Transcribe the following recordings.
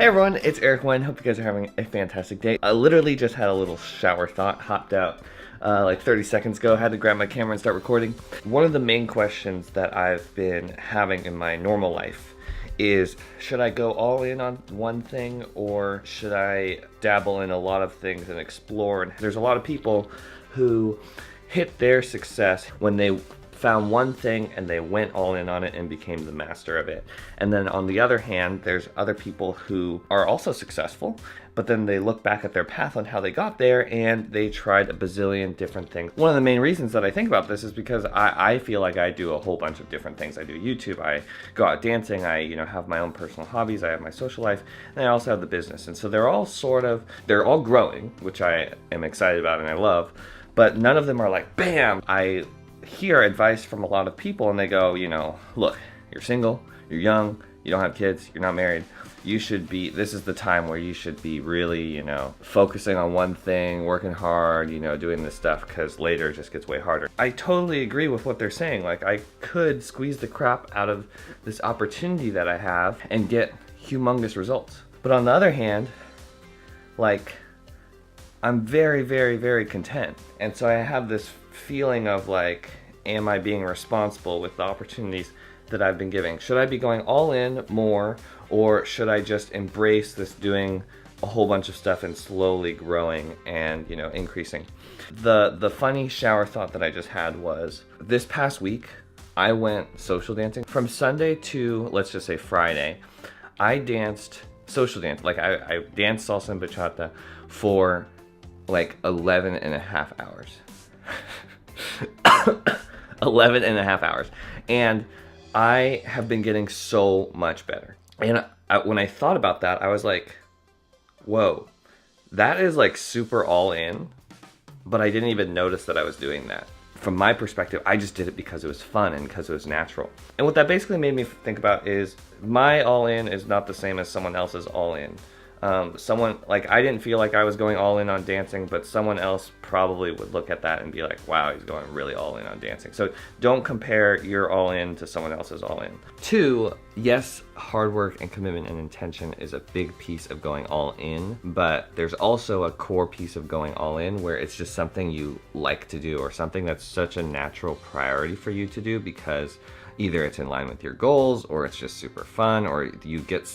Hey everyone, it's Eric Wynn. Hope you guys are having a fantastic day. I literally just had a little shower thought, hopped out like 30 seconds ago, had to grab my camera and start recording. One of the main questions that I've been having in my normal life is, should I go all in on one thing or should I dabble in a lot of things and explore? And there's a lot of people who hit their success when they found one thing and they went all in on it and became the master of it. And then on the other hand, there's other people who are also successful, but then they look back at their path on how they got there and they tried a bazillion different things. One of the main reasons that I think about this is because I feel like I do a whole bunch of different things. I do YouTube, I go out dancing, I have my own personal hobbies, I have my social life, and I also have the business. And so they're all growing, which I am excited about and I love, but none of them are like, bam! I hear advice from a lot of people and they go, look, you're single, you're young, you don't have kids, you're not married, this is the time where you should be really, focusing on one thing, working hard, doing this stuff, because later it just gets way harder. I totally agree with what they're saying. Like, I could squeeze the crap out of this opportunity that I have and get humongous results. But on the other hand, like, I'm very, very, very content. And so I have this feeling of like, am I being responsible with the opportunities that I've been giving? Should I be going all in more, or should I just embrace this doing a whole bunch of stuff and slowly growing and, increasing? The funny shower thought that I just had was, this past week, I went social dancing. From Sunday to, let's just say Friday, I danced social dance. Like I danced salsa and bachata for like 11 and a half hours. 11 and a half hours. And I have been getting so much better. And when I thought about that, I was like, whoa, that is like super all in, but I didn't even notice that I was doing that. From my perspective, I just did it because it was fun and because it was natural. And what that basically made me think about is, my all in is not the same as someone else's all in. I didn't feel like I was going all in on dancing, but someone else probably would look at that and be like, wow, he's going really all in on dancing. So don't compare your all in to someone else's all in. 2, yes, hard work and commitment and intention is a big piece of going all in, but there's also a core piece of going all in where it's just something you like to do, or something that's such a natural priority for you to do because either it's in line with your goals, or it's just super fun, or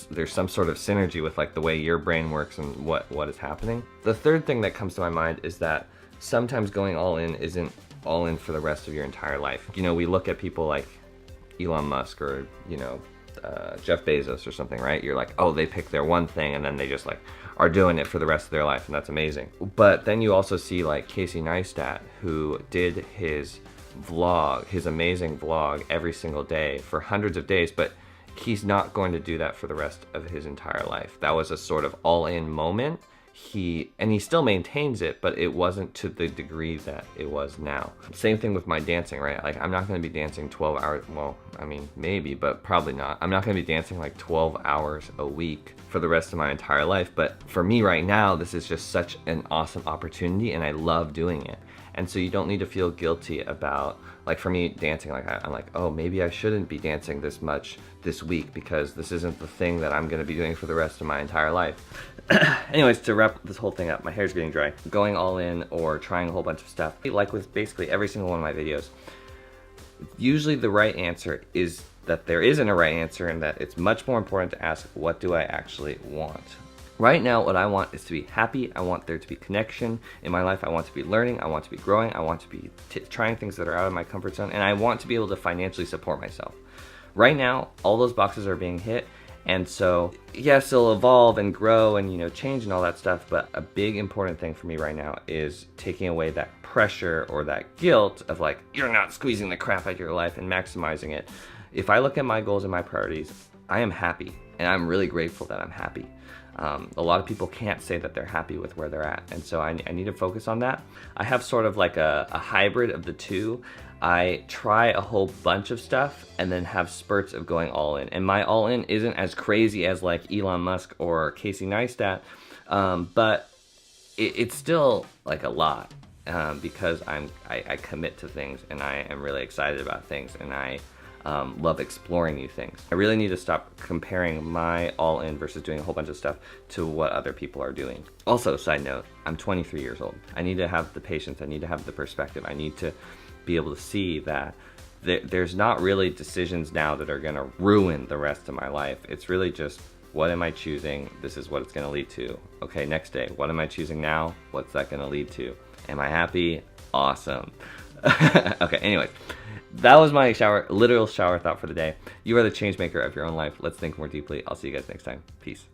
there's some sort of synergy with like the way your brain works and what is happening. The third thing that comes to my mind is that sometimes going all in isn't all in for the rest of your entire life. We look at people like Elon Musk or, Jeff Bezos or something, right? You're like, oh, they pick their one thing and then they just like are doing it for the rest of their life, and that's amazing. But then you also see like Casey Neistat, who did his amazing vlog every single day for hundreds of days, but he's not going to do that for the rest of his entire life. That was a sort of all-in moment. He still maintains it, but it wasn't to the degree that it was now. Same thing with my dancing, right? Like, I'm not going to be dancing 12 hours, well, I mean, maybe, but probably not. I'm not going to be dancing like 12 hours a week for the rest of my entire life, but for me right now, this is just such an awesome opportunity and I love doing it. And so you don't need to feel guilty about, like for me, dancing, like I'm like, oh, maybe I shouldn't be dancing this much this week because this isn't the thing that I'm gonna be doing for the rest of my entire life. Anyways, to wrap this whole thing up, my hair's getting dry. Going all in or trying a whole bunch of stuff, like with basically every single one of my videos, usually the right answer is that there isn't a right answer, and that it's much more important to ask, what do I actually want? Right now, what I want is to be happy. I want there to be connection in my life. I want to be learning. I want to be growing. I want to be trying things that are out of my comfort zone. And I want to be able to financially support myself. Right now, all those boxes are being hit. And so, yes, it'll evolve and grow and, change and all that stuff. But a big important thing for me right now is taking away that pressure or that guilt of like, you're not squeezing the crap out of your life and maximizing it. If I look at my goals and my priorities, I am happy. And I'm really grateful that I'm happy. A lot of people can't say that they're happy with where they're at, and so I need to focus on that. I have sort of like a hybrid of the two. I try a whole bunch of stuff and then have spurts of going all in, and my all in isn't as crazy as like Elon Musk or Casey Neistat, but it's still like a lot because I commit to things and I am really excited about things, and I love exploring new things. I really need to stop comparing my all-in versus doing a whole bunch of stuff to what other people are doing. Also, side note, I'm 23 years old. I need to have the patience, I need to have the perspective, I need to be able to see that there's not really decisions now that are gonna ruin the rest of my life. It's really just, what am I choosing? This is what it's gonna lead to. Okay, next day, what am I choosing now? What's that gonna lead to? Am I happy? Awesome. Okay, anyways, that was my literal shower thought for the day. You are the change maker of your own life. Let's think more deeply. I'll see you guys next time. Peace.